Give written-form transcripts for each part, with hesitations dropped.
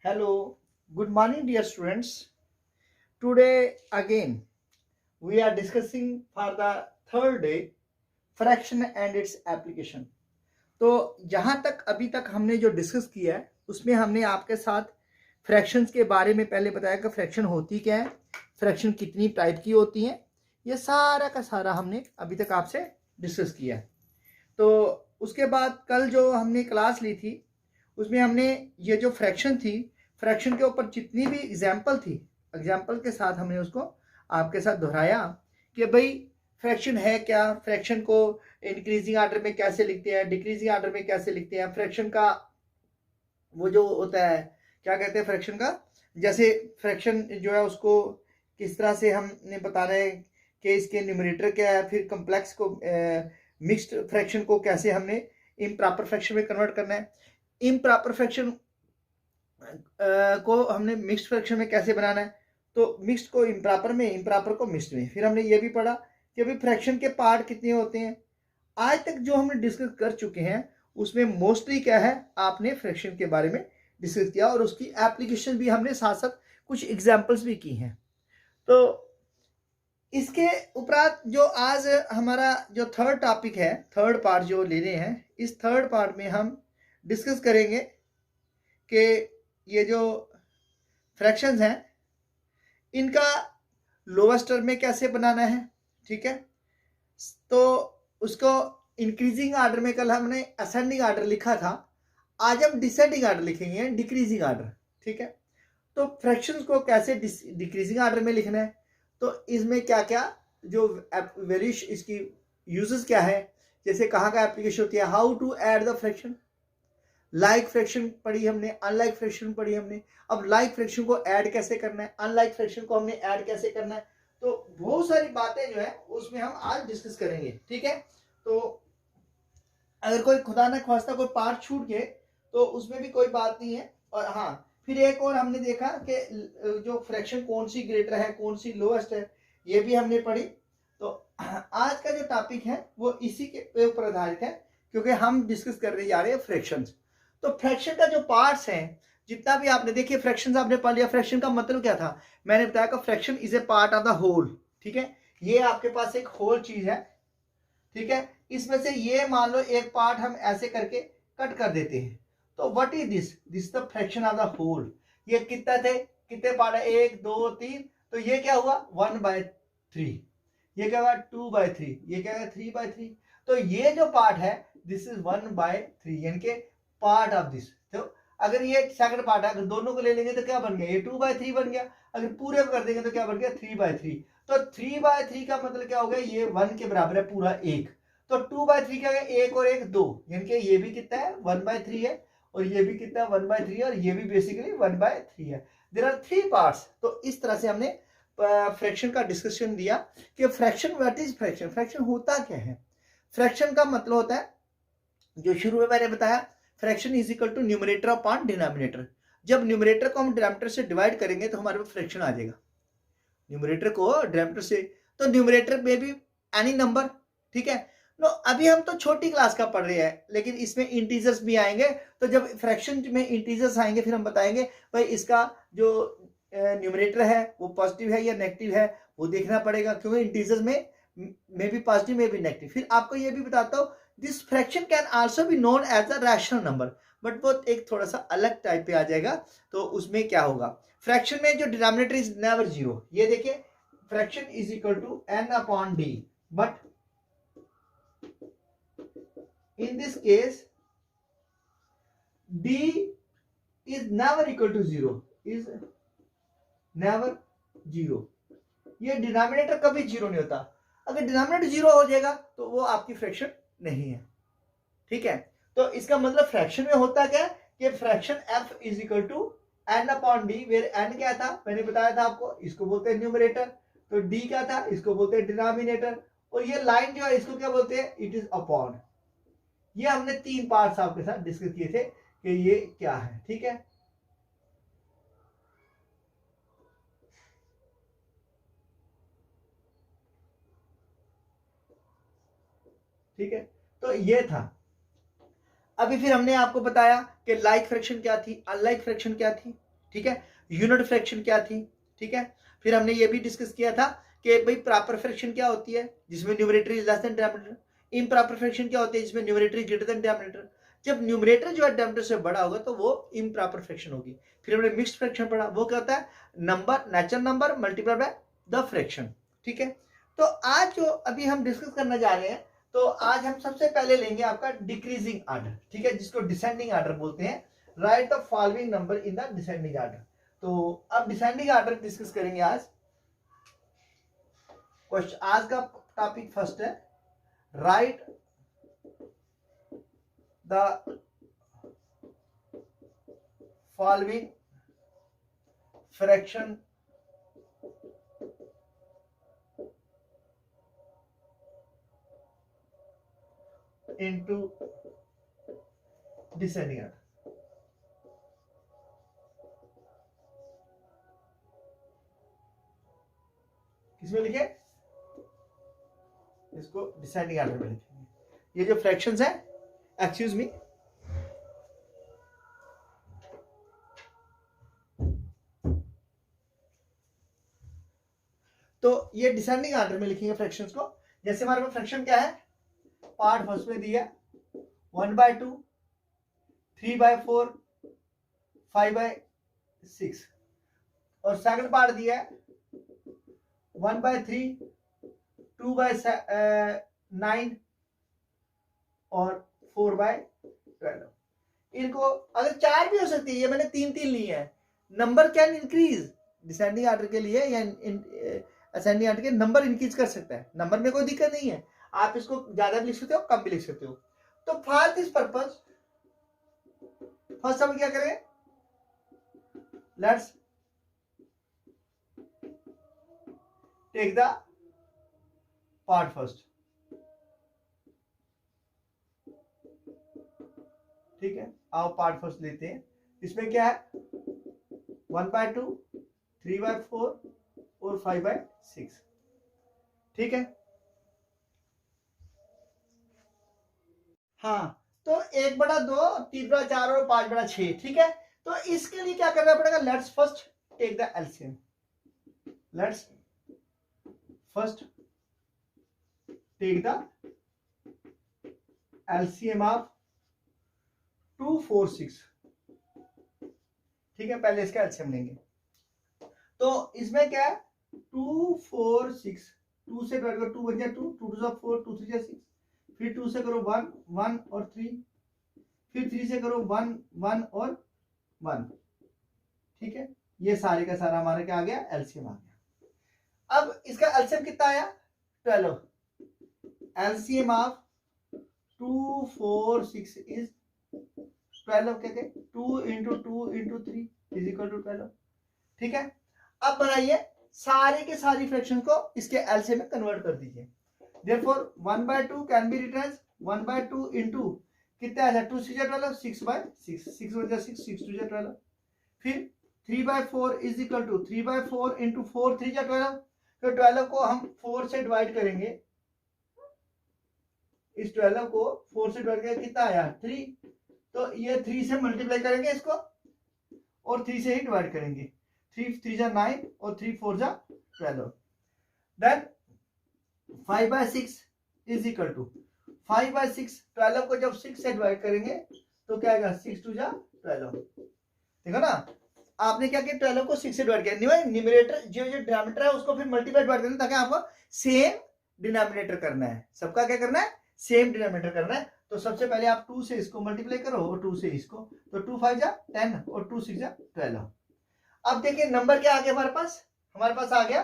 Hello, good morning, dear students. Today again we are discussing for the third day fraction and its application. तो जहाँ तक अभी तक हमने जो डिस्कस किया है उसमें हमने आपके साथ फ्रैक्शंस के बारे में पहले बताया कि फ्रैक्शन होती क्या है, फ्रैक्शन कितनी टाइप की होती हैं, ये सारा का सारा हमने अभी तक आपसे डिस्कस किया है। तो उसके बाद कल जो हमने क्लास ली थी उसमें हमने ये जो फ्रैक्शन थी, फ्रैक्शन के ऊपर जितनी भी एग्जाम्पल थी, एग्जाम्पल के साथ हमने उसको आपके साथ दोहराया कि भाई फ्रैक्शन है क्या, फ्रैक्शन को इंक्रीजिंग आर्डर में कैसे लिखते हैं, डिक्रीजिंग आर्डर में कैसे लिखते हैं, फ्रैक्शन का वो जो होता है क्या कहते हैं फ्रैक्शन का, जैसे फ्रैक्शन जो है उसको किस तरह से हमने बताना है कि इसके न्यूमरेटर क्या है, फिर कम्प्लेक्स को मिक्स्ड फ्रैक्शन को कैसे हमने इम्प्रॉपर फ्रैक्शन में कन्वर्ट करना है, इम्प्रॉपर फ्रैक्शन को हमने मिक्स्ड फ्रैक्शन में कैसे बनाना है, तो मिक्स्ड को इम्प्रॉपर में, इम्प्रॉपर को मिक्स्ड में। फिर हमने ये भी पढ़ा कि भाई फ्रैक्शन के पार्ट कितने होते हैं। आज तक जो हमने डिस्कस कर चुके हैं उसमें मोस्टली क्या है, आपने फ्रैक्शन के बारे में डिस्कस किया और उसकी एप्लीकेशन भी हमने साथ साथ कुछ एग्जांपल्स भी की हैं। तो इसके उपरांत जो आज हमारा जो थर्ड टॉपिक है, थर्ड पार्ट जो ले रहे हैं, इस थर्ड पार्ट में हम डिस्कस करेंगे कि ये जो फ्रैक्शंस हैं इनका लोअर टर्म में कैसे बनाना है। ठीक है, तो उसको इंक्रीजिंग आर्डर में कल हमने असेंडिंग आर्डर लिखा था, आज हम डिसेंडिंग आर्डर लिखेंगे, डिक्रीजिंग आर्डर। ठीक है, तो फ्रैक्शंस को कैसे डिक्रीजिंग आर्डर में लिखना है, तो इसमें क्या क्या जो वेरिएशन, इसकी यूजेस क्या है, जैसे कहाँ का एप्लीकेशन होती है, how to add the fraction, like fraction पढ़ी हमने, अनलाइक फ्रैक्शन पढ़ी हमने। अब लाइक फ्रैक्शन को ऐड कैसे करना है, अनलाइक फ्रैक्शन को हमने ऐड कैसे करना है, तो बहुत सारी बातें जो है उसमें हम आज डिस्कस करेंगे। ठीक है, तो अगर कोई खुदा ना खास्ता कोई पार्ट छूट गए तो उसमें भी कोई बात नहीं है। और हाँ, फिर एक और हमने देखा कि जो फ्रैक्शन कौन सी ग्रेटर है, कौन सी लोएस्ट है, ये भी हमने पढ़ी। तो आज का जो टॉपिक है वो इसी के ऊपर आधारित है, क्योंकि हम डिस्कस करने जा रहे हैं फ्रैक्शंस। तो फ्रैक्शन का जो पार्ट्स हैं, जितना भी आपने देखिए फ्रैक्शंस आपने पढ़ लिया, फ्रैक्शन का मतलब क्या था, मैंने बताया कि fraction is a part of the whole. ठीक है, ये आपके पास एक होल चीज है। ठीक है, इसमें से ये मान लो एक पार्ट हम ऐसे करके कट कर देते हैं, तो what is this the fraction of the whole. ये कितना थे, कितने पार्ट है, 1 2 3, तो ये क्या हुआ 1/3, ये क्या हुआ 2/3, ये क्या हुआ 3/3। तो ये जो पार्ट है दिस इज 1/3, यानी कि पार्ट ऑफ दिस। तो अगर ये सेकंड पार्ट है, अगर दोनों को ले लेंगे तो क्या बन गया, ये 2/3 बन गया। अगर पूरे को कर देंगे तो क्या बन गया 3/3। तो 3/3 का मतलब क्या हो गया, ये 1 के बराबर है पूरा एक। तो 2/3 क्या है, एक और एक 2, यानी कि ये भी कितना है 1/3 है, और ये भी कितना 1/3 है, और ये भी बेसिकली 1/3 है। There are 3 parts. तो इस तरह से हमने फ्रैक्शन का डिस्कशन दिया कि fraction, what is fraction, fraction होता क्या है। फ्रैक्शन का मतलब होता है, जो शुरू में मैंने बताया, fraction is equal to numerator upon denominator. जब न्यूमरेटर को हम डिनोमिनेटर से डिवाइड करेंगे तो हमारे पास फ्रैक्शन आ जाएगा, न्यूमरेटर को डिनोमिनेटर से। तो न्यूमरेटर में भी एनी नंबर। ठीक है, नो अभी हम तो छोटी क्लास का पढ़ रहे हैं, लेकिन इसमें इंटीजर्स भी आएंगे। तो जब फ्रैक्शन में इंटीजर्स आएंगे फिर हम बताएंगे भाई इसका जो न्यूमरेटर है वो पॉजिटिव है या नेगेटिव है, वो देखना पड़ेगा, क्योंकि इंटीजर्स में भी पॉजिटिव में भी नेगेटिव। फिर आपको ये भी बताता हूँ, this fraction can also be known as a rational number, but वो एक थोड़ा सा अलग टाइप पे आ जाएगा। तो उसमें क्या होगा, फ्रैक्शन में जो डिनोमिनेटर इज नेवर जीरो, ये देखिए fraction is equal to n/d, but in this case d is never equal to 0, is never 0। ये डिनोमिनेटर कभी जीरो नहीं होता। अगर डिनोमिनेटर जीरो हो जाएगा तो वो आपकी फ्रैक्शन नहीं है। ठीक है, तो इसका मतलब फ्रैक्शन में होता क्या है कि fraction f is equal to n/d, where n क्या था मैंने बताया था आपको, इसको बोलते हैं न्यूमरेटर, तो d क्या था इसको बोलते हैं डिनोमिनेटर, और ये लाइन जो है इसको क्या बोलते हैं, इट इज अपॉन। ये हमने 3 पार्ट्स आपके साथ डिस्कस किए थे कि ये क्या है। ठीक है, ठीक है, तो ये था। अभी फिर हमने आपको बताया कि लाइक फ्रैक्शन क्या थी, अनलाइक फ्रैक्शन क्या थी। ठीक है। यूनिट फ्रैक्शन क्या थी, ठीक है। फिर हमने ये भी डिस्कस किया था कि भाई प्रॉपर फ्रैक्शन क्या होती है, जिसमें numerator is less than denominator. Improper fraction क्या होती है, जिसमें numerator is greater than denominator. जब न्यूमरेटर जो है डिनोमिनेटर से बड़ा होगा तो वो इम्प्रॉपर फ्रैक्शन होगी। फिर हमने मिक्स्ड फ्रैक्शन पढ़ा, वो क्या होता है, number, natural number multiply by the fraction, ठीक है। तो आज जो अभी हम डिस्कस करना जा रहे हैं, तो आज हम सबसे पहले लेंगे आपका डिक्रीजिंग आर्डर, ठीक है, जिसको डिसेंडिंग आर्डर बोलते हैं। Right the following number in the descending order. तो अब डिसेंडिंग आर्डर डिस्कस करेंगे आज। क्वेश्चन आज का टॉपिक फर्स्ट है, write the following fraction into descending order। किसमें लिखे, इसको डिसेंडिंग ऑर्डर में लिखेंगे। ये जो फ्रैक्शंस है, एक्सक्यूज मी, तो ये डिसेंडिंग ऑर्डर में लिखेंगे फ्रैक्शंस को। जैसे हमारे पास फ्रैक्शन क्या है, पार्ट फर्स्ट में दिया 1/2, 3/4, 5/6, और सेकंड पार्ट दिया है 1/3, 2/9 और 4/12। इनको अगर 4 भी हो सकती है, ये मैंने 3 लिए हैं। Number can increase descending order के लिए, या असेंडिंग ऑर्डर के नंबर इंक्रीज कर सकता है, नंबर में कोई दिक्कत नहीं है। आप इसको ज्यादा भी लिख सकते हो, कम भी लिख सकते हो। तो फॉर दिस पर्पज फर्स्ट हम क्या करें, let's take the part first, ठीक है। आओ पार्ट फर्स्ट लेते हैं। इसमें क्या है, 1/2, 3/4 और 5/6, ठीक है। हाँ, तो 1/2, 3/4 और 5/6, ठीक है। तो इसके लिए क्या करना पड़ेगा, let's first take the LCM. Let's first take the LCM of 2, 4, 6, ठीक है। पहले इसका एलसीएम लेंगे। तो इसमें क्या है, 2, 4, 6, 2 से डिवाइड करो, 2 बन जाए 2, 2 2 4, 2 3 6, फिर 2 से करो 1, 1 और 3, फिर 3 से करो 1, 1 और 1, ठीक है। ये सारे का सारा हमारा क्या आ गया, एलसीएम आ गया। अब इसका एलसीएम कितना आया, 12। एलसीएम ऑफ 2, 4, 6 इज 12, कहते 2 into 2 into 3 is equal to 12, ठीक है। अब बनाइए सारे के सारी फ्रैक्शन को इसके एलसीएम में कन्वर्ट कर दीजिए। Therefore 1/2 can be written as 1/2 into कितना है, 2 6 12, 6/6, 6 1 6, 6 2 12। फिर 3/4 इज इक्वल टू 3/4 इंटू 4 3 12। तो 12 को हम 4 से डिवाइड करेंगे, इस 12 को 4 से डिवाइड करेंगे, कितना आया 3। तो ये 3 से मल्टीप्लाई करेंगे इसको, और 3 से ही डिवाइड करेंगे। 3 3 जा 9 और 3 4 जा 12। देन 5/6 इज इक्वल टू 5/6, 12 को जब 6 से डिवाइड करेंगे तो क्या आएगा, 6 2 जा 12। देखो ना, आपने क्या किया, 12 को 6 से डिवाइड किया, न्यूमरेटर जो डिनोमिनेटर है उसको फिर मल्टीप्लाई डिवाइड करना, ताकि आपको सेम डिनोमिनेटर करना है। सबका क्या करना है, सेम डिनोमिनेटर करना है। तो सबसे पहले आप 2 से इसको मल्टीप्लाई करो और 2 से इसको, तो 2 5 जा 10 और 2 6 जा 12। अब देखिए नंबर क्या आ गया हमारे पास आ गया,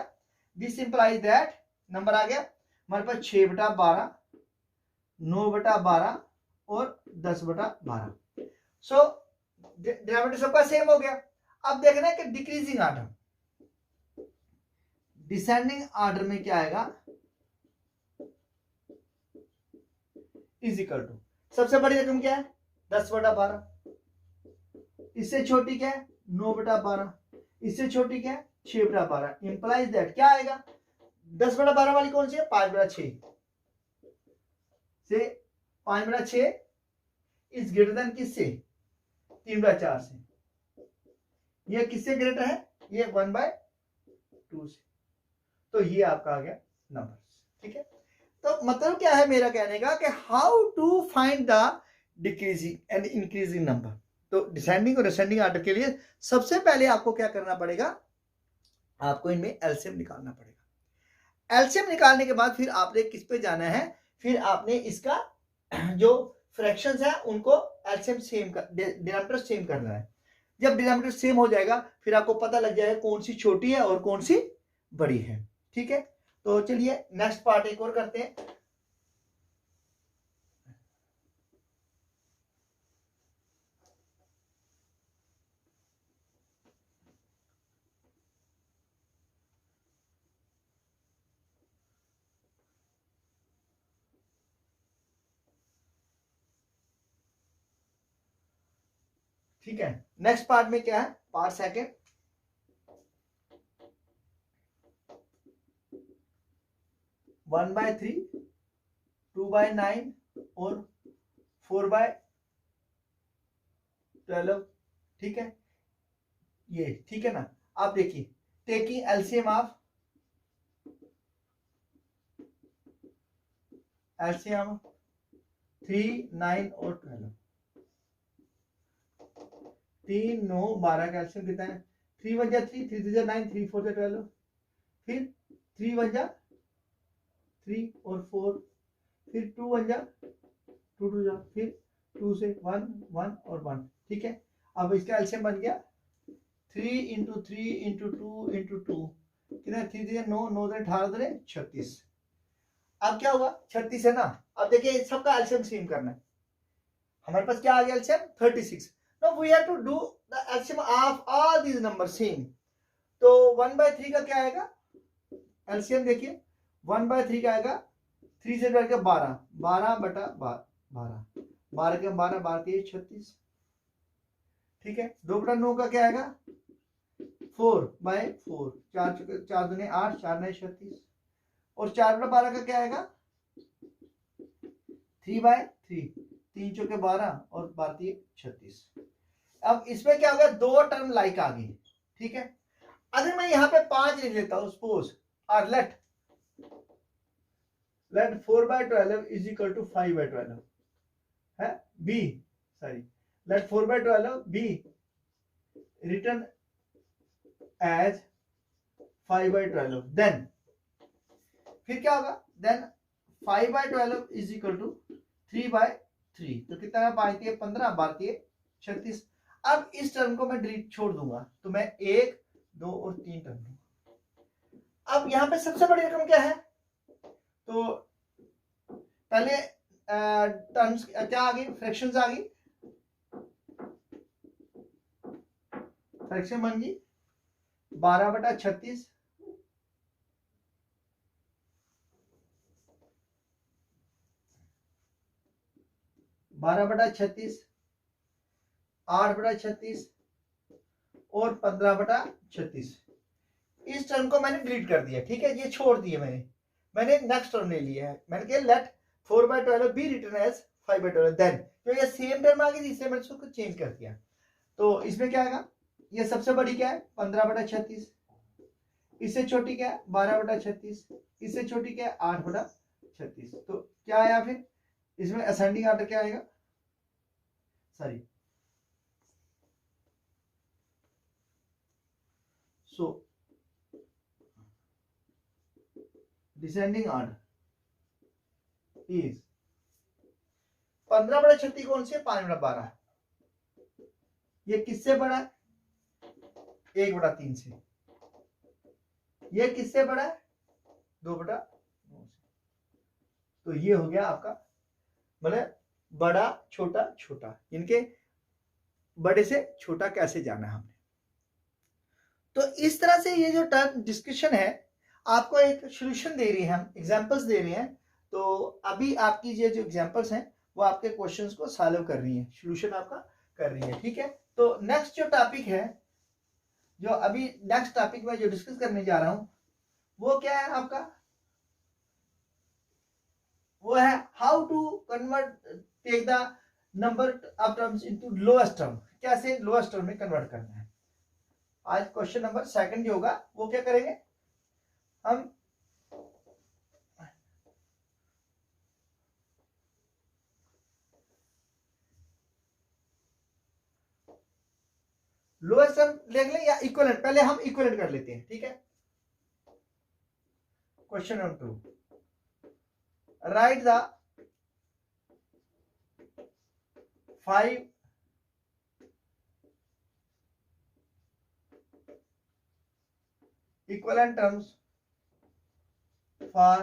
दिस इंप्लाइज दैट नंबर आ गया हमारे पास 6/12, 9/12 और 10/12। सो डिनोमिनेटर सबका सेम हो गया। अब देखना है कि डिक्रीजिंग ऑर्डर, डिसेंडिंग ऑर्डर में क्या आएगा, इज इक्वल टू, सबसे बड़ी रकम क्या है 10/12, इससे छोटी क्या है 9/12, इससे छोटी क्या है 6/12। इंप्लाइज दैट क्या आएगा, 10/12 वाली कौन सी है, 5/6 से 5/6 इज ग्रेटर देन किससे, 3/4 से। ये किससे ग्रेटर है, ये 1/2 से। तो ये आपका आ गया नंबर, ठीक है। तो मतलब क्या है मेरा कहने का कि how to find the decreasing and increasing number. तो डिसेंडिंग और असेंडिंग आर्डर के लिए सबसे पहले आपको क्या करना पड़ेगा, आपको इनमें एलसीएम निकालना पड़ेगा। एलसीएम निकालने के बाद फिर आपने किस पे जाना है, फिर आपने इसका जो फ्रैक्शंस है उनको एलसीएम सेम कर, डिनोमिनेटर सेम करना है। जब डिनोमिनेटर सेम हो जाएगा फिर आपको पता लग जाएगा कौन सी छोटी है और कौन सी बड़ी है, ठीक है। तो चलिए नेक्स्ट पार्ट एक और करते हैं। ठीक है, नेक्स्ट पार्ट में क्या है, पार्ट सेकेंड, 1/3, 2/9 और 4/12, ठीक है। ये ठीक है ना। आप देखिए, टेकिंग एलसीएम ऑफ 3, 9 और 12, 3, 9, 12 का एलसीएम कितना है, 3 1 जा 3, 3 3 जा 9, 3 4 जा 12, फिर 3 1 जा 3 और 4, फिर 2 1 जा 2 2 जा, फिर 2 से 1 1 और 1, ठीक है। अब इसका एलसीएम बन गया 3 × 3 × 2 × 2, कितना, 3 3 9, 9 18 36। अब क्या हुआ, 36 है ना। अब देखिए सबका एलसीएम सेम करना है। हमारे पास क्या आ गया LCM 36। Now we have to do the LCM of all these number same. तो 1/3 का क्या आएगा एलसीएम, देखिए 1/3 का आएगा 3 से बढ़कर 12, 12/12, 12 के 12, 12 के 36, ठीक है। 2/9 का क्या आएगा 4/4, 4 दूने 8, 4 9 36, और 4/12 का क्या आएगा 3/3, 3 चौके 12 और 12 36। अब इसमें क्या हो गया, दो टर्म लाइक आ गई, ठीक है। अगर मैं यहाँ पे 5 लिख लेता हूं, सपोज और लेट 4/12 इज इक्वल टू 5/12 है, be sorry, let 4/12 be return as 5/12, then फिर क्या होगा, देन 5/12 इज इक्वल टू 3/3। तो कितना, 5 3 15, 12 3 36। अब इस टर्म को मैं डिलीट छोड़ दूंगा, तो मैं 1 2 और 3 टर्म दूंगा। अब यहां पे सबसे बड़ी रकम क्या है, तो पहले टर्म्स क्या आ गई, फ्रैक्शंस आ गई, फ्रैक्शन बन गई 12/36, 12/36, 8/36 और 15/36। इस टर्म को मैंने डिलीट कर दिया, ठीक है, ये छोड़ दिए मैंने नेक्स्ट टर्म ले लिया है। मैंने कहा let 4/12 be return as 5/12, then तो ये सेम टर्म आ गई, इसलिए मैंने उसको चेंज कर दिया। तो इसमें क्या आएगा, ये सबसे बड़ी क्या है 15/36, इससे छोटी क्या है 12/36, इससे छोटी क्या है 8/36। तो क्या आया फिर इसमें असेंडिंग ऑर्डर क्या आएगा, sorry, so descending order is 15/36 कौन सी है, 5/12, ये किससे बड़ा है 1/3 से, ये किससे बड़ा है 2/9 से। तो ये हो गया आपका, मतलब बड़ा छोटा छोटा, इनके बड़े से छोटा कैसे जाना है हमने। तो इस तरह से ये जो टर्म डिस्कशन है आपको एक सॉल्यूशन दे रही है, हम एग्जांपल्स दे रहे हैं। तो अभी आपकी ये जो एग्जांपल्स हैं वो आपके क्वेश्चंस को सॉल्व कर रही है, सॉल्यूशन आपका कर रही है, ठीक है। तो नेक्स्ट जो टॉपिक है, जो अभी नेक्स्ट टॉपिक में जो डिस्कस करने जा रहा हूं वो क्या है आपका, वो है how to convert take the number of terms into lowest term, कैसे लोएस्ट टर्म में कन्वर्ट करना है। आज क्वेश्चन नंबर 2 जो होगा वो क्या करेंगे, हम लोएस्ट टर्म देख लें या इक्विवेलेंट, पहले हम इक्विवेलेंट कर लेते हैं, ठीक है। Question number 2, right the 5 equivalent terms for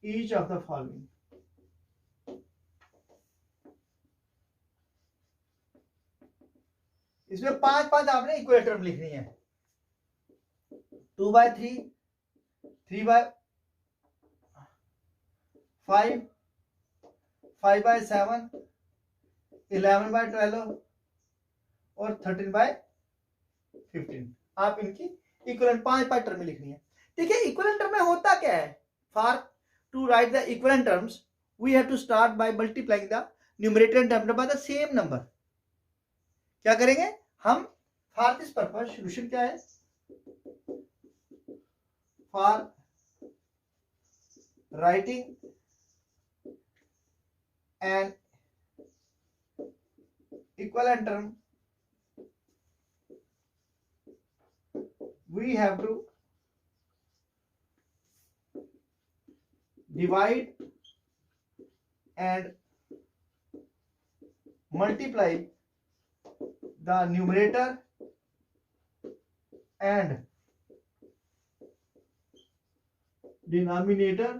each of the following. इसमें 5 आपने इक्वल टर्म लिखनी है, 2/3, 3/5, 5/7, 11/12 और 13/15। आप इनकी इक्विवेलेंट 5 टर्म में लिखनी है। देखिए इक्विवेलेंट टर्म में होता क्या है, for to write the equivalent terms we have to start by multiplying the numerator and denominator by the same number. क्या करेंगे हम, फॉर दिस पर्पस सॉल्यूशन क्या है, for writing an equivalent term we have to divide and multiply the numerator and denominator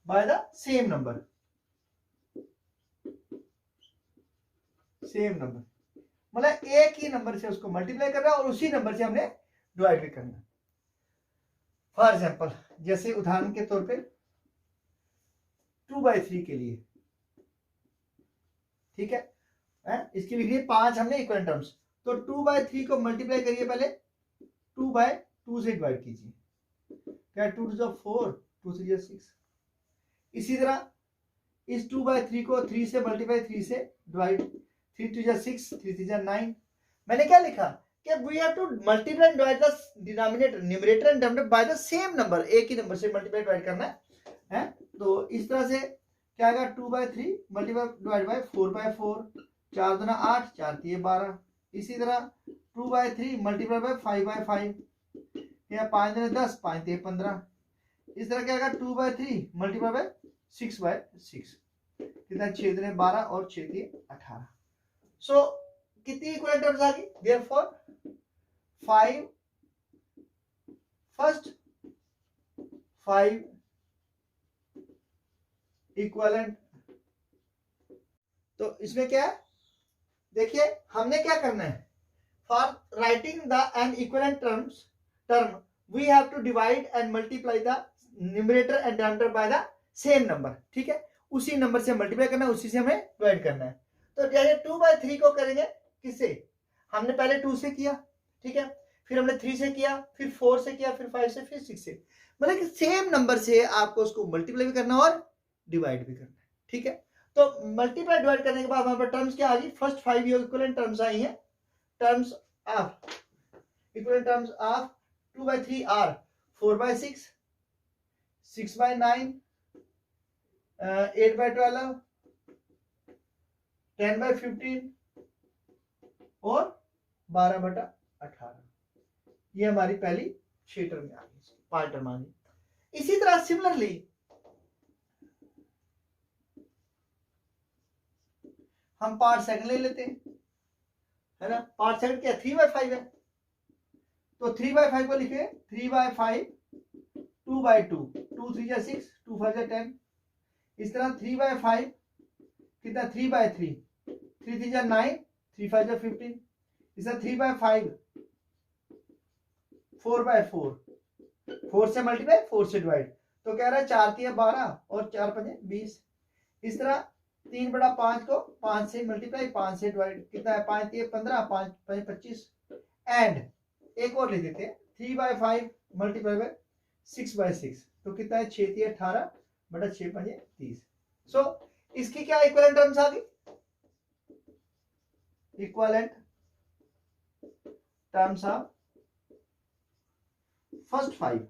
by the same number, मतलब एक ही number से उसको multiply करना और उसी नंबर से हमने डिवाइड भी करना। फॉर एग्जाम्पल जैसे उदाहरण के तौर पे 2/3 के लिए, ठीक है, इसकी लिखिए 5 हमने इक्वल टर्म्स, तो 2/3 को मल्टीप्लाई करिए, पहले 2/2 से डिवाइड कीजिए, क्या 2 to the 4, 2 to the 6। इसी तरह इस 2/3 को 3 से मल्टीप्लाई, 3 से divide, 3 to the 6, 3 to the 9। मैंने क्या लिखा कि we have to multiply and divide the denominator, numerator and denominator by the same number, एक ही नंबर से मल्टीप्लाई डिवाइड करना है। तो इस तरह से क्या आएगा, 2/3 मल्टीप्लाई डिवाइड बाय 4/4, 4 दूना 8, 4 3 12। इसी तरह 2/3 मल्टीप्लाई बाय 5/5, या 5 दूना 10, 5 3 15। इस तरह क्या आएगा 2/3 मल्टीप्लाई बाय 6/6, कितना 6 दूना 12 और 6 3 18। सो कितनी इक्विवेलेंट टर्म्स आ गई, देयरफॉर 5 फर्स्ट 5 इक्विवेलेंट। तो इसमें क्या है, देखिए हमने क्या करना है, for writing the an equivalent term we have to divide and multiply the numerator and denominator by the same number, ठीक है, उसी नंबर से मल्टीप्लाई करना है, उसी से हमें डिवाइड करना है। तो जैसे 2/3 को करेंगे किससे, हमने पहले 2 से किया, ठीक है, फिर हमने 3 से किया, फिर 4 से किया, फिर 5 से, फिर 6 से, मतलब कि सेम नंबर से आपको उसको मल्टीप्लाई भी करना और डिवाइड भी करना है, ठीक है। तो मल्टीप्लाई डिवाइड करने के बाद हमारे पास टर्म्स क्या आ गई, फर्स्ट 5 इक्विवेलेंट टर्म्स आई हैं, terms of equivalent terms of 2/3 are 4/6, 6/9, 8/12, 10/15 और 12/18। ये हमारी पहली 6 टर्म में आ गई, 5 टर्म आ गई। इसी तरह सिमिलरली हम पार्ट सेकंड ले लेते हैं, है ना। पार्ट सेकंड क्या 3/5 है, तो 3/5 को लिखे 3/5, 2/2, 2 3 6, 2 5 10। इस तरह 3/5 कितना 3/3, 3 3 9, 3 5 15। इस तरह 3/5 4/4, 4 से मल्टीप्लाई 4 से डिवाइड, तो कह रहा है 4 3 12 और 4 5 20। इस तरह 3/5 को 5 से मल्टीप्लाई, 5 से डिवाइड, कितना है 5 3 15, 5 5 25। एंड एक और ले देते हैं 3/5 मल्टीप्लाई बाय 6/6, तो कितना है 6 3 18 बटा 6 5 30। सो इसकी क्या इक्विवेलेंट टर्म्स आ गई, equivalent terms of first 5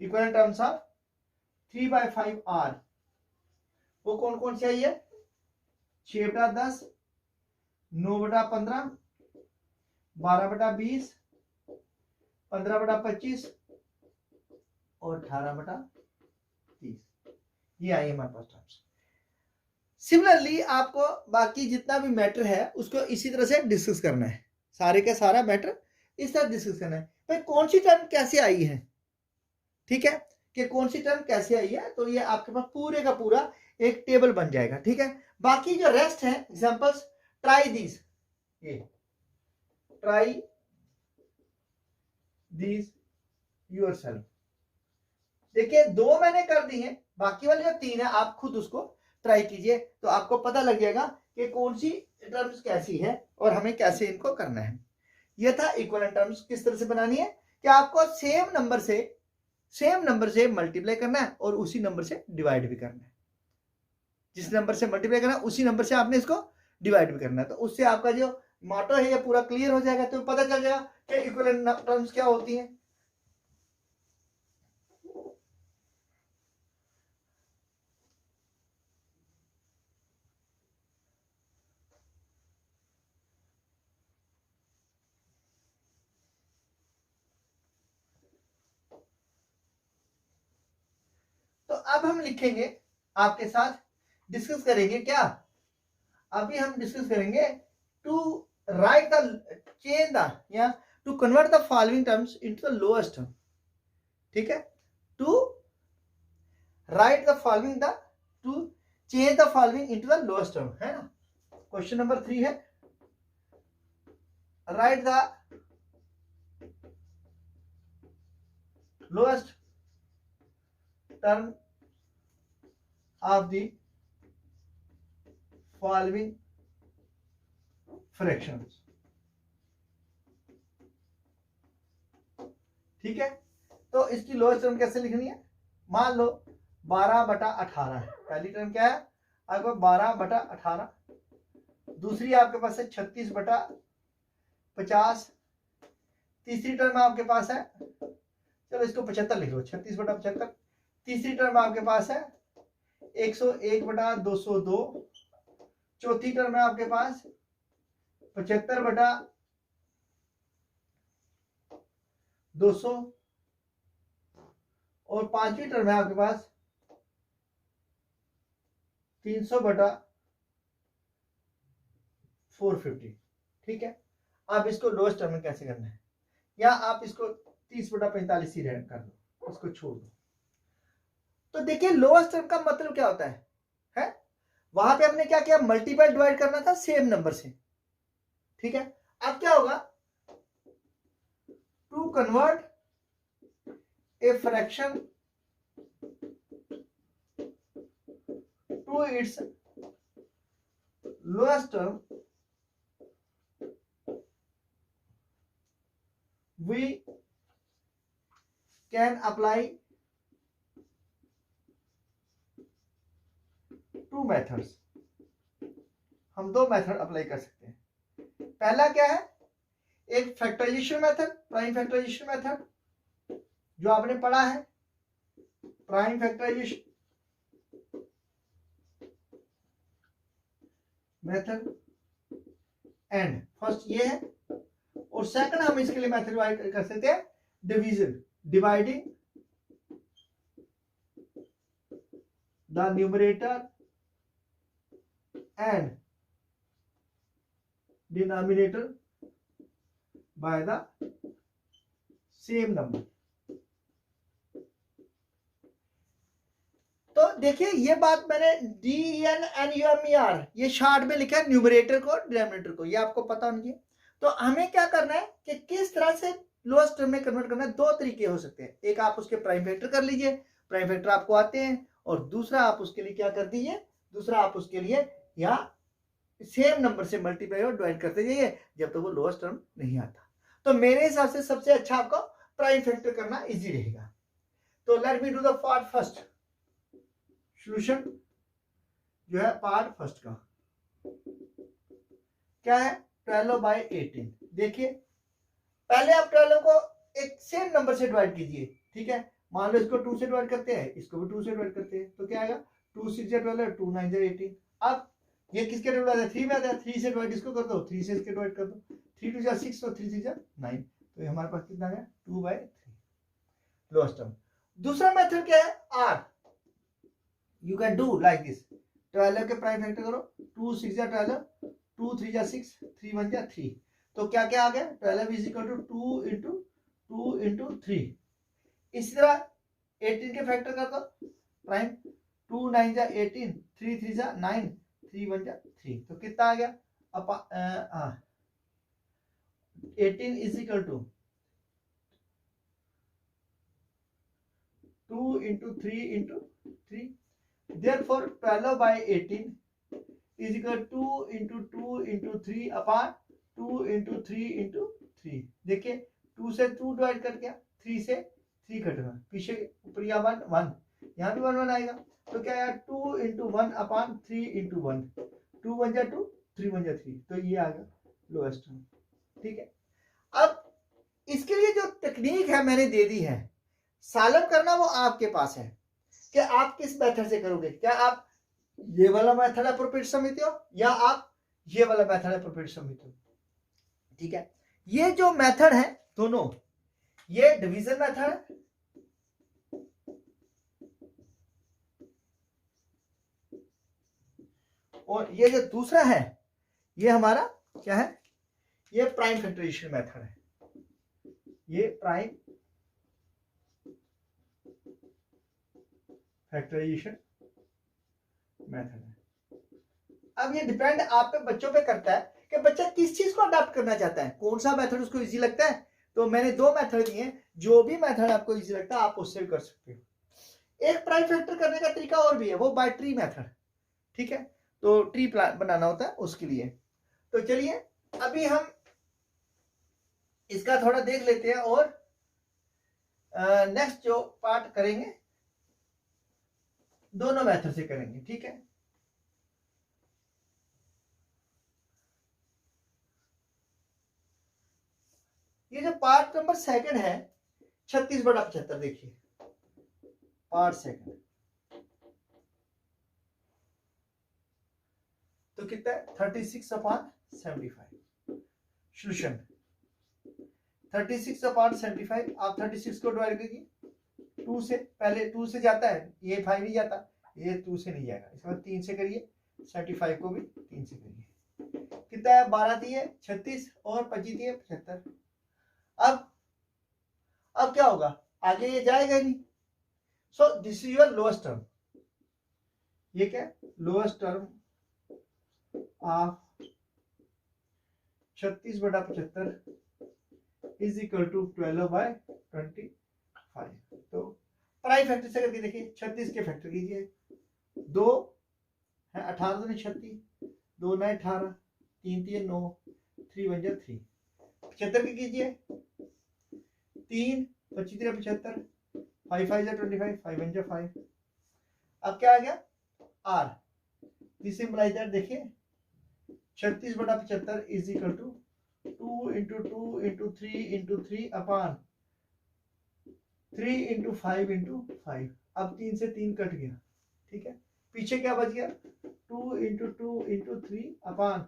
equal terms of 3/5 are, वो कौन कौन सी आई है? 6/10, 9/15, 12/20, 15/25 और 18/30, ये आई हमारे पास टर्म्स। सिमिलरली आपको बाकी जितना भी मैटर है उसको इसी तरह से डिस्कस करना है, सारे का सारा मैटर इस तरह डिस्कस करना है। भाई कौन सी टर्म कैसे आई है, ठीक है, कि कौन सी टर्म कैसे आई है, तो ये आपके पास पूरे का पूरा एक टेबल बन जाएगा, ठीक है। बाकी जो रेस्ट है एग्जांपल्स, ट्राई दीज, ये ट्राई दीज योरसेल्फ, देखिए 2 मैंने कर दी है, बाकी वाले जो 3 है आप खुद उसको ट्राई कीजिए, तो आपको पता लग जाएगा कि कौन सी टर्म्स कैसी है और हमें कैसे इनको करना है। ये था इक्विवेलेंट टर्म्स किस तरह से बनानी है, कि आपको सेम नंबर से मल्टीप्लाई करना है और उसी नंबर से डिवाइड भी करना है। जिस नंबर से मल्टीप्लाई करना है उसी नंबर से आपने इसको डिवाइड भी करना है, तो उससे आपका जो मॉटो है ये पूरा क्लियर हो जाएगा, तो पता चल जाएगा कि इक्विवेलेंट टर्म्स क्या होती हैं। तो अब हम लिखेंगे, आपके साथ डिस्कस करेंगे क्या, अभी हम डिस्कस करेंगे to write the change the या to convert the following terms into the lowest term, ठीक है, to write the following the to change the following into the lowest term, है ना। क्वेश्चन नंबर 3 है write the lowest term of the following fractions, ठीक है। तो इसकी lowest term कैसे लिखनी है, मान लो 12/18 है, पहली टर्म क्या है आपको 12/18, दूसरी आपके पास है 36/50, तीसरी टर्म आपके पास है, चलो इसको 75 लिख लो, 36/75, तीसरी टर्म आपके पास है 101/202, चौथी टर्म है आपके पास 75/200 और पांचवी टर्म है आपके पास 300/450, ठीक है। आप इसको लोएस्ट टर्म में कैसे करना है, या आप इसको 30/45 ही कर दो, इसको छोड़ दो। तो देखिए लोएस्ट टर्म का मतलब क्या होता है? वहां पे हमने क्या किया, मल्टीपल डिवाइड करना था सेम नंबर से, ठीक है। अब क्या होगा, to convert a fraction to its lowest term, we can apply two methods, हम 2 मेथड अप्लाई कर सकते हैं। पहला क्या है, एक factorization method, prime factorization method जो आपने पढ़ा है, prime factorization method, and first ये है, और सेकंड हम इसके लिए मेथड कर सकते हैं division, dividing the numerator and denominator by the same number। तो देखिए ये बात मैंने DNNUMER ये शार्ट में लिखा है, न्यूमरेटर को डिनोमिनेटर को, ये आपको पता होना चाहिए। तो हमें क्या करना है कि किस तरह से लोएस्ट टर्म में कन्वर्ट करना है, 2 तरीके हो सकते हैं, एक आप उसके प्राइम फैक्टर कर लीजिए, प्राइम फैक्टर आपको आते हैं, और दूसरा आप उसके लिए क्या कर दीजिए, दूसरा आप उसके लिए या सेम नंबर से मल्टीप्लाई और डिवाइड करते जाइए जब तक वो लोएस्ट टर्म नहीं आता। तो मेरे हिसाब से सबसे अच्छा आपको प्राइम फैक्टर करना इजी रहेगा। तो let me do the part first solution, जो है पार्ट फर्स्ट का क्या है 12/18। देखिए पहले आप 12 को एक सेम नंबर से डिवाइड कीजिए, ठीक है। मान लो इसको 2 से डिवाइड करते हैं, इसको भी 2 से डिवाइड करते हैं, तो क्या आएगा 2 6 12, 2 9 18। अब ये किसके डिवाइड आता है, 3 में आता है, 3 से डिवाइड इसको कर दो, 3 से इसके डिवाइड कर दो, 3 2 6 और 3 6 9, तो ये हमारे पास कितना है 2/3 लोएस्ट टर्म। दूसरा मेथड क्या है, आर। You can do like this, 12 के प्राइम फैक्टर करो, 2 6 12, 2 3 6, 3 1 3, तो क्या क्या आ गया 12 is equal to 2 into 2 into 3। इसी तरह 18 के फैक्टर कर दो प्राइम, 2 9 18, 3 3 9, 3 1 3, तो कितना आ गया 18 is equal to 2 into 3 into 3। Therefore 12/18 is equal to 2 into 2 into 3 upon 2 into 3 into 3। देखिए 2 से 2 डिवाइड कट गया, 3 से 3 कट गया, पीछे ऊपर या 1 1, यहाँ भी 1 1 आएगा, तो क्या आया 2 into 1 upon 3 into 1, 2 1 जा 2, 3 1 जा 3, तो ये आ गया लोएस्ट टर्म, ठीक है। अब इसके लिए जो टेक्निक है मैंने दे दी है, सॉल्व करना वो आपके पास है कि आप किस मेथड से करोगे। क्या आप ये वाला मेथड अप्रोप्रिएट समझते हो या आप ये वाला मेथड अप्रोप्रिएट समझते हो, ठीक है। ये जो मेथड है दोनों, ये डिवीजन मेथड है और ये जो दूसरा है ये हमारा क्या है, ये प्राइम फैक्टराइजेशन मेथड है, ये प्राइम फैक्टराइजेशन मेथड है। अब ये डिपेंड आप पे बच्चों पे करता है कि बच्चा किस चीज को अडॉप्ट करना चाहता है, कौन सा मेथड उसको इजी लगता है। तो मैंने 2 मेथड दिए हैं, जो भी मेथड आपको इजी लगता है आप उससे भी कर सकते हो। एक प्राइम फैक्टर करने का तरीका और भी है, वो बाय ट्री मेथड, ठीक है। तो ट्री प्लान बनाना होता है उसके लिए। तो चलिए अभी हम इसका थोड़ा देख लेते हैं और नेक्स्ट जो पार्ट करेंगे दोनों मेथड से करेंगे, ठीक है। ये जो पार्ट नंबर सेकंड है 36/75, देखिए पार्ट सेकंड तो कितना है 36/75। सॉल्यूशन 36/75, आप 36 को डिवाइड करिए 2 से, पहले 2 से जाता है, ये 5 नहीं जाता, ये 2 से नहीं जाएगा, इसके बाद 3 से करिए, 75 को भी 3 से करिए, कितना है 12 दिए 36 और 25 दिए 75। अब क्या होगा, आगे ये जाएगा ही नहीं। So this is your lowest term, ये क्या lowest term of 36/75 is equal to 12/25। तो प्राइम फैक्टर से करके देखिए, 36 के फैक्टर कीजिए, 2 है 18 दूनी 36, 2 9 18, 3 3 9, 3 1 3, 75 की कीजिए, 3 25 75, 5 5 25, 5 1 5। अब क्या आ गया आर, दिस इंप्लाइज दैट, देखिए 36/75 is equal to 2 into 2 into 3 into 3 upon 3 into 5 into 5। अब 3 से 3 कट गया, ठीक है, पीछे क्या बच गया 2 into 2 into 3 अपॉन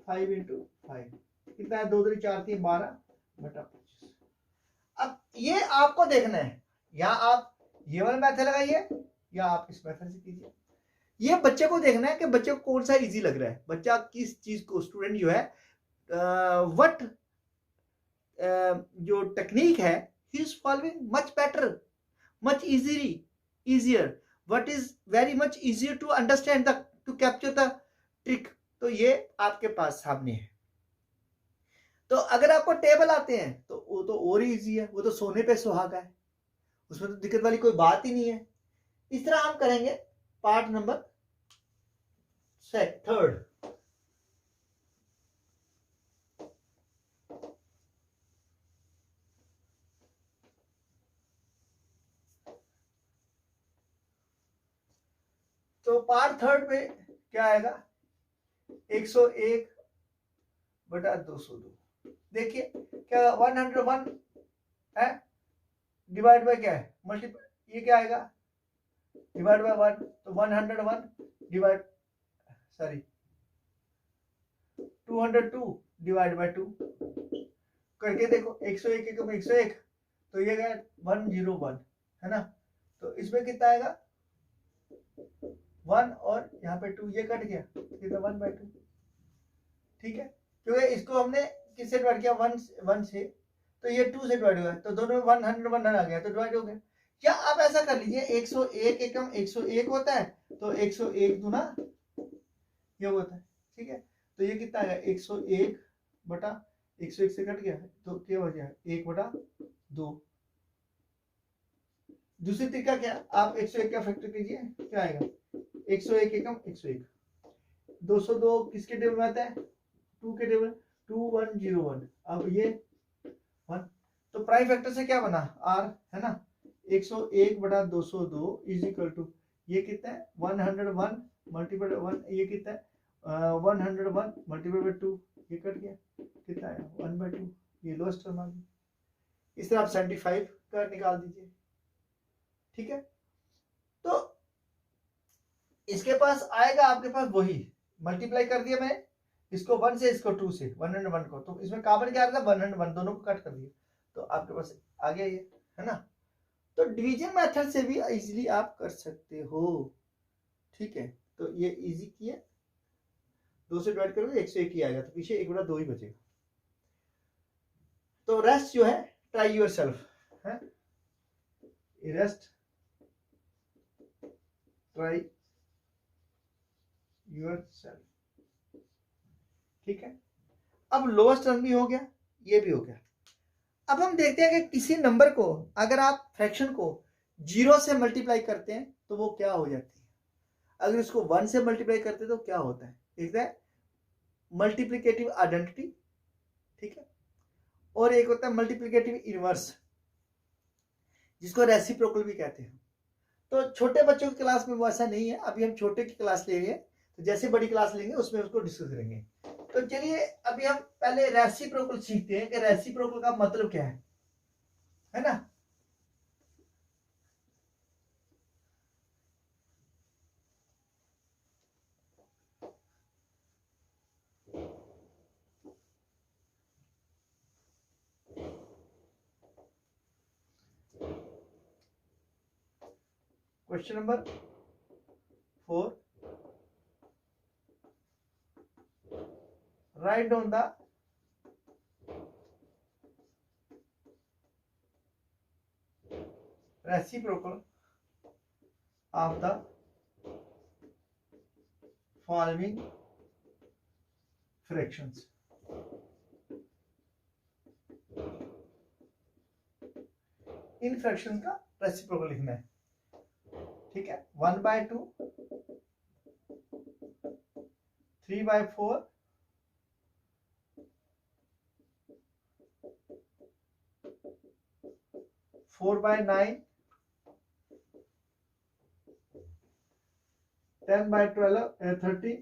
5 into 5, कितना है 2 3 4 3 12/25। अब ये आपको देखना है, या आप ये वाला मेथड लगाइए या आप इस मेथड से कीजिए। ये बच्चे को देखना है कि बच्चे को कौन सा इजी लग रहा है, बच्चा किस चीज को, स्टूडेंट जो है व्हाट जो टेक्निक है he is following much better, much easier, what is very much easier to understand the to capture the trick। तो ये आपके पास सामने है। तो अगर आपको टेबल आते हैं तो वो तो और ही इजी है, वो तो सोने पे सुहागा है, उसमें तो दिक्कत वाली कोई बात ही नहीं है। इस तरह हम करेंगे पार्ट नंबर थर्ड। तो पार्ट थर्ड में क्या आएगा 101 बटा 202। देखिए क्या 101 है डिवाइड बाय क्या है मल्टीप्लाई, ये क्या आएगा डिवाइड बाय 1, तो 101 डिवाइड सॉरी 202 डिवाइड बाय 2 करके देखो 101 एकम 101, तो ये गया 101 है ना, तो इसमें कितना आएगा 1 और यहाँ पे 2, ये कट गया कितना 1/2। ठीक है, क्योंकि इसको हमने किससे डिवाइड किया 1 से, तो ये 2 से डिवाइड हुआ है, तो दोनों में 100 आ गया तो डिवाइड हो गया। या आप ऐसा कर लीजिए 101 एकम 101 होता है, तो 101 गुना ये होता है। ठीक है, तो ये कितना आएगा 101 बटा 101 से कट गया तो क्या हो गया 1/2। दूसरी तरीका क्या, आप 101 का फैक्टर कीजिए, क्या आएगा 101 एकम 101, 202 किसके टेबल में आता है 2 के टेबल 2101। अब ये 1, तो प्राइम फैक्टर से क्या बना r है ना, 101 बटा 202 इज इक्वल टू ये कितना है 101 मल्टीप्लाई 1, ये कितना है 101 मल्टीप्लाई बाय 2, ये कट गया कितना आया 1/2, ये लोएस्ट टर्म आ गई। इस तरह आप 75 का निकाल दीजिए। ठीक है, तो इसके पास आएगा आपके पास वही मल्टीप्लाई कर दिया मैंने इसको 1 से इसको 2 से 101 को, तो इसमें कार्बन क्या आ रहा था 101, दोनों को कट कर दिया तो आपके पास आ गया ये है ना। तो डिवीजन मेथड से भी इजीली आप कर सकते हो। ठीक है, तो ये इजी किया 2 से डिवाइड करोगे 101 ही आएगा, तो पीछे 1/2 ही बचेगा। तो रेस्ट जो है ट्राई योर सेल्फ है, रेस्ट ट्राई योर सेल्फ। ठीक है, अब लोएस्ट टर्म भी हो गया, ये भी हो गया। अब हम देखते हैं कि किसी नंबर को अगर आप फ्रैक्शन को 0 से मल्टीप्लाई करते हैं तो वो क्या हो जाती है, अगर इसको 1 से मल्टीप्लाई करते हैं तो क्या होता है, एक है मल्टीप्लिकेटिव आइडेंटिटी। ठीक है, और एक होता है मल्टीप्लिकेटिव इनवर्स जिसको रेसिप्रोकल भी कहते हैं। तो छोटे बच्चों की क्लास में वो ऐसा नहीं है, अभी हम छोटे की क्लास ले रहे हैं, तो जैसे बड़ी क्लास लेंगे उसमें उसको डिस्कस करेंगे। तो चलिए अभी हम पहले रेसिप्रोकल सीखते हैं कि रेसिप्रोकल का मतलब क्या है ना। Question number 4, write down the reciprocal of the following fractions। In fraction का रेसिप्रोकल लिखना है। ठीक है, 1/2, 3/4, 4/9, 10/12, 30,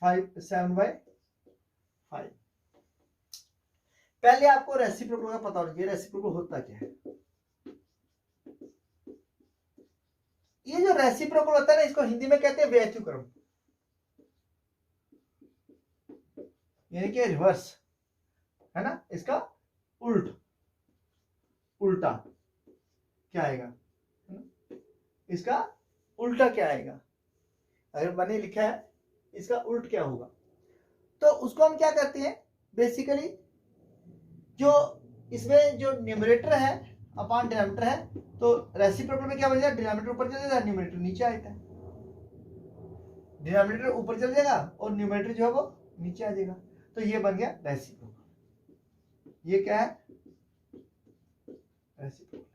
7/5। पहले आपको रेसिप्रोकल का पता होना चाहिए, रेसिप्रोकल होता क्या है। ये जो रेसिप्रोकल होता है ना, इसको हिंदी में कहते हैं व्यतिक्रम, यानी कि रिवर्स है ना, इसका उल्टा क्या आएगा, इसका उल्टा क्या आएगा, अगर मैंने लिखा है इसका उल्ट क्या होगा, तो उसको हम क्या करते हैं बेसिकली, जो इसमें जो न्यूमरेटर है अपॉन डिनोमिनेटर है, तो रेसिप्रोकल में क्या बन जाएगा, डिनोमिनेटर ऊपर चले जाएगा न्यूमरेटर नीचे आता है, डिनोमिनेटर ऊपर चल जाएगा और न्यूमरेटर जो है वो नीचे आ जाएगा, तो ये बन गया रेसिप्रोकल। ये क्या है रेसिप्रोकल।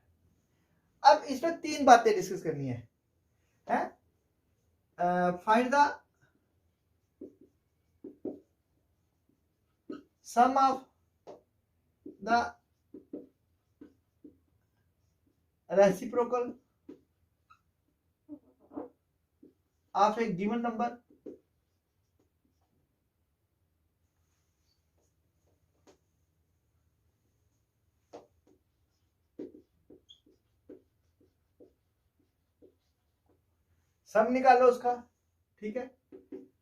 अब इसमें 3 बातें डिस्कस करनी है find the sum of the reciprocal of a given number sum निकालो उसका, ठीक है,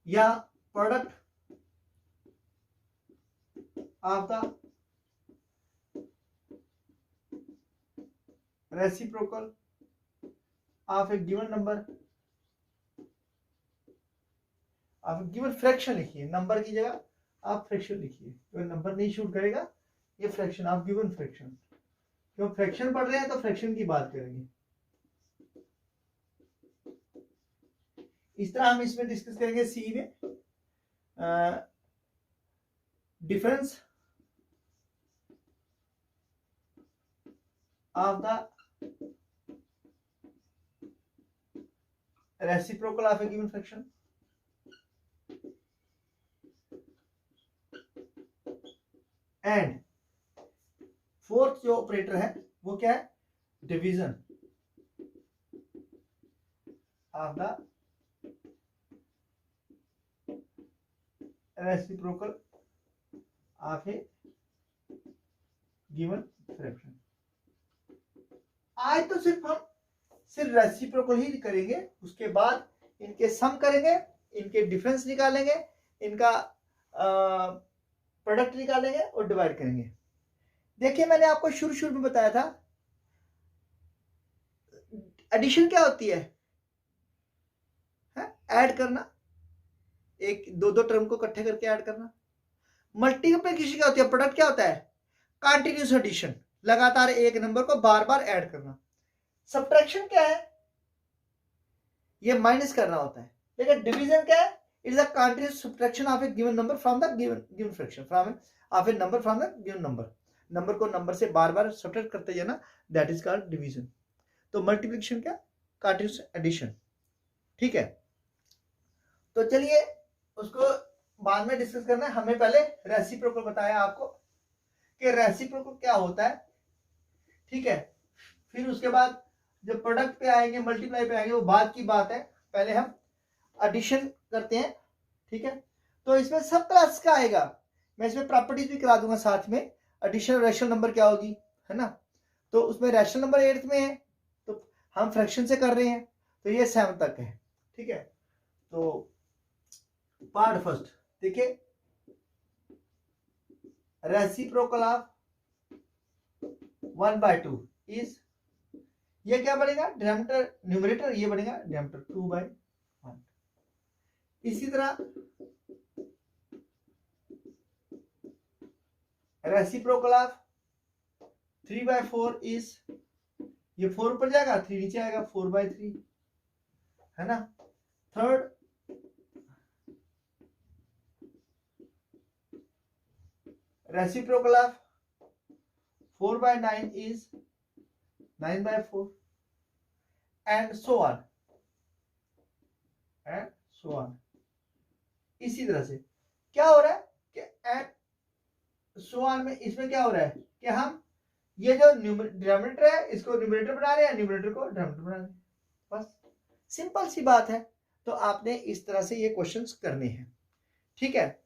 या product of the reciprocal of a given number of a given fraction लिखिए, नंबर की जगह आप फ्रैक्शन लिखिए, तो नंबर नहीं शूट करेगा, ये फ्रैक्शन ऑफ गिवन फ्रैक्शन, क्यों फ्रैक्शन पढ़ रहे हैं तो फ्रैक्शन की बात करेंगे। इस तरह हम इसमें डिस्कस करेंगे सी में difference of the reciprocal of a given fraction and fourth जो ऑपरेटर है वो क्या है, division of the reciprocal of a given fraction. आज तो सिर्फ हम रेसिप्रोकल ही करेंगे, उसके बाद इनके सम करेंगे, इनके डिफरेंस निकालेंगे, इनका प्रोडक्ट निकालेंगे और डिवाइड करेंगे। देखिए मैंने आपको शुरू में बताया था एडिशन क्या होती है, ऐड करना, एक दो टर्म को इकट्ठे करके ऐड करना। मल्टीप्लिकेशन क्या होती है, प्रोडक्ट क्या होता है, कंटिन्यूअस एडिशन, लगातार एक नंबर को बार बार ऐड करना। सब्ट्रैक्शन क्या है, ये माइनस करना होता है। लेकिन डिवीजन क्या है, it is a continuous subtraction of a given number from the given fraction, from of A number from the given number, number को नंबर से बार बार सब्ट्रैक्ट करते जाना, दैट इज कॉल्ड डिवीजन। तो मल्टीप्लिकेशन क्या, कंटिन्यूअस एडिशन, ठीक है। तो चलिए उसको बाद में डिस्कस करना है, हमें पहले रेसिप्रोकल बताया आपको कि रेसिप्रोकल क्या होता है, ठीक है। फिर उसके बाद जब प्रोडक्ट पे आएंगे, मल्टीप्लाई पे आएंगे, वो बाद की बात है, पहले हम एडिशन करते हैं, ठीक है। तो इसमें सब क्लास का आएगा, मैं इसमें प्रॉपर्टीज भी करा दूंगा साथ में, एडिशन रैशनल नंबर क्या होगी, है ना। तो उसमें रैशनल नंबर 8th में है, तो हम फ्रैक्शन से कर रहे हैं, तो ये 7 तक है, ठीक है। तो पार्ट फर्स्ट देखिए, रेसिप्रोकल ऑफ 1/2 इज, ये क्या बनेगा, डिनोमिनेटर न्यूमरेटर, ये बनेगा डिनोमिनेटर 2/1। इसी तरह रेसिप्रोकल ऑफ 3/4 इज, ये 4 ऊपर जाएगा 3 नीचे आएगा, 4/3, है ना। Third reciprocal of 4/9 is 9/4 and so on and so on. इसी तरह से क्या हो रहा है कि एंड सो ऑन में इसमें क्या हो रहा है कि हम ये जो डिनोमिनेटर है इसको न्यूमरेटर बना रहे हैं, न्यूमरेटर को डिनोमिनेटर बना रहे हैं, बस सिंपल सी बात है। तो आपने इस तरह से ये क्वेश्चंस करने हैं, ठीक है।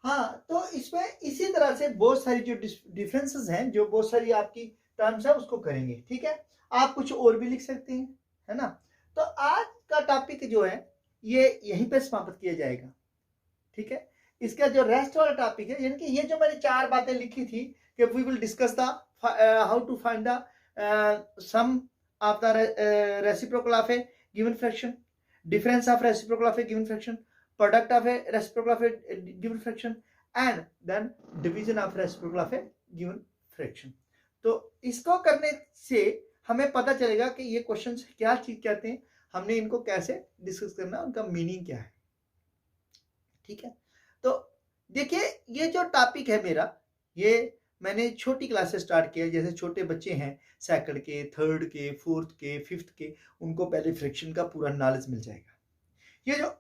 हाँ, तो इसमें इसी तरह से बहुत सारी जो डिफरेंसेस हैं, जो बहुत सारी आपकी टर्म्स है उसको करेंगे, ठीक है। आप कुछ और भी लिख सकते हैं, है ना। तो आज का टॉपिक जो है ये यहीं पे समाप्त किया जाएगा, ठीक है। इसका जो रेस्ट वाला टॉपिक है, यानी कि ये जो मैंने 4 बातें लिखी थी कि we will discuss the how to find the sum of the reciprocal of a given fraction, difference of reciprocal of a given fraction, product of a reciprocal of a given fraction and then division of reciprocal of a given fraction। तो इसको करने से हमें पता चलेगा कि ये questions क्या चीज कहते हैं, हमने इनको कैसे डिस्कस करना, उनका मीनिंग क्या है, ठीक है। तो देखिए ये जो टॉपिक है मेरा, ये मैंने छोटी क्लास से स्टार्ट किया, जैसे छोटे बच्चे हैं सेकंड के, थर्ड के, फोर्थ के, फिफ्थ के, उनको पहले फ्रैक्शन का पूरा नॉलेज मिल जाएगा। ये जो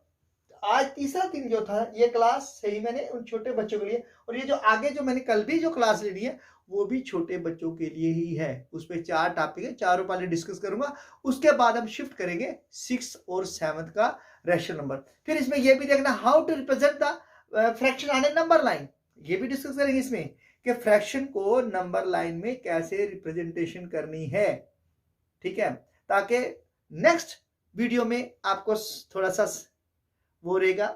आज तीसरा दिन जो था, ये क्लास सही मैंने उन छोटे बच्चों के लिए, और ये जो आगे जो मैंने कल भी जो क्लास लेनी है वो भी छोटे बच्चों के लिए ही है। उसमें 4 टॉपिक है, चारों पहले डिस्कस करूंगा, उसके बाद हम शिफ्ट करेंगे 6th और 7th का रैशनल नंबर। फिर इसमें यह भी देखना how to represent the fraction on a number line, ये भी डिस्कस करेंगे इसमें कि फ्रैक्शन को नंबर लाइन में कैसे रिप्रेजेंटेशन करनी है, ठीक है, ताकि नेक्स्ट वीडियो में आपको थोड़ा सा वो रहेगा,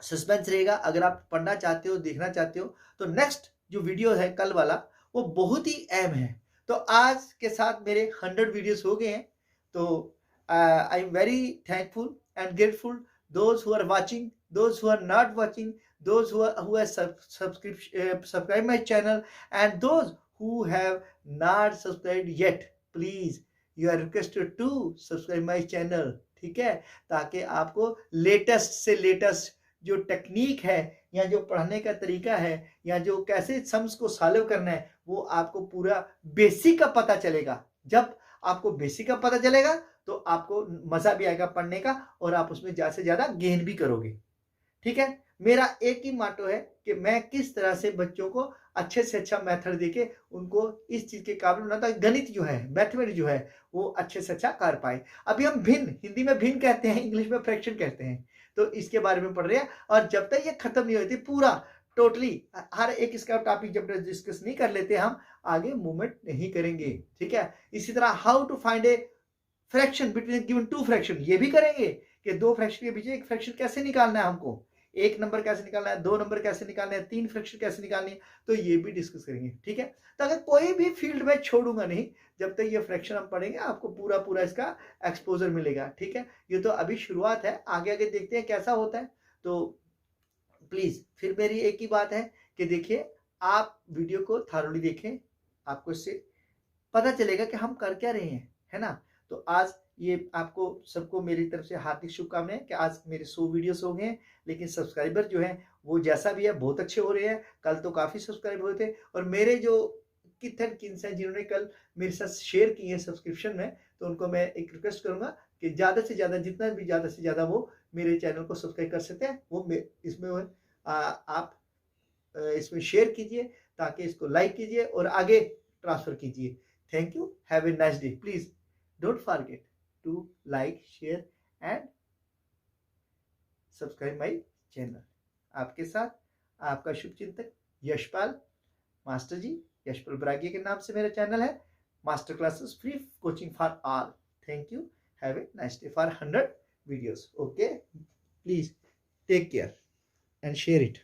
सस्पेंस रहेगा। अगर आप पढ़ना चाहते हो, देखना चाहते हो, तो नेक्स्ट जो वीडियो है कल वाला वो बहुत ही अहम है। तो आज के साथ मेरे 100 वीडियोस हो गए हैं। तो I am very thankful and grateful those who are watching, those who are not watching, those who have subscribed my channel, and those who have not subscribed yet, please you are requested to subscribe my channel, ठीक है, ताकि आपको latest से latest जो technique है या जो पढ़ने का तरीका है या जो कैसे सम्स को सॉल्व करना है वो आपको पूरा बेसिक का पता चलेगा। जब आपको बेसिक का पता चलेगा तो आपको मजा भी आएगा पढ़ने का और आप उसमें ज्यादा से ज्यादा गेन भी करोगे। ठीक है, मेरा एक ही माटो है कि मैं किस तरह से बच्चों को अच्छे से अच्छा मेथड देके उनको इस चीज के काबिल बनाता, गणित जो है, मैथमेटिक्स जो है वो अच्छे से अच्छा कर पाए। अभी हम भिन्न, हिंदी में भिन्न कहते हैं, इंग्लिश में फ्रैक्शन कहते हैं, तो इसके बारे में पढ़ रहे हैं। और जब तक ये खत्म नहीं होती पूरा टोटली हर एक इसका टॉपिक जब डिस्कस नहीं कर लेते हम आगे मूवमेंट नहीं करेंगे। ठीक है, इसी तरह how to find a fraction between given two fraction, ये भी करेंगे कि दो फ्रैक्शन के बीच एक फ्रैक्शन कैसे निकालना है, हमको एक नंबर कैसे निकालना है, दो नंबर कैसे निकालना है, तीन फ्रैक्शन कैसे निकालनी है, तो ये भी डिस्कस करेंगे। ठीक है, तो अगर कोई भी फील्ड में छोड़ूंगा नहीं, जब तक ये फ्रैक्शन हम पढ़ेंगे आपको पूरा पूरा इसका एक्सपोजर मिलेगा। ठीक है, ये तो अभी शुरुआत है, आगे आगे देखते हैं कैसा होता है। तो प्लीज फिर मेरी एक ही बात है कि देखिए आप वीडियो को थारोली देखें, आपको इससे पता चलेगा कि हम कर क्या रहे हैं, है ना। तो आज ये आपको सबको मेरी तरफ से हार्दिक शुभकामनाएं कि आज मेरे 100 वीडियोस हो गए हैं, लेकिन सब्सक्राइबर जो हैं वो जैसा भी है बहुत अच्छे हो रहे हैं। कल तो काफ़ी सब्सक्राइबर हुए थे और मेरे जो किथ एंड किन्स हैं जिन्होंने कल मेरे साथ शेयर किए हैं सब्सक्रिप्शन में, तो उनको मैं एक रिक्वेस्ट करूंगा कि ज़्यादा से ज़्यादा, जितना भी ज़्यादा से ज़्यादा वो मेरे चैनल को सब्सक्राइब कर सकते हैं वो इसमें आप इसमें शेयर कीजिए, ताकि इसको लाइक कीजिए और आगे ट्रांसफर कीजिए। Thank you, have a nice day. Please don't forget to like, share and subscribe my channel। आपके साथ आपका शुभचिंतक यशपाल मास्टर जी, यशपाल बरागिया के नाम से मेरा चैनल है, master classes free coaching for all. Thank you, have a nice day for 100 videos. Okay, please take care and share it.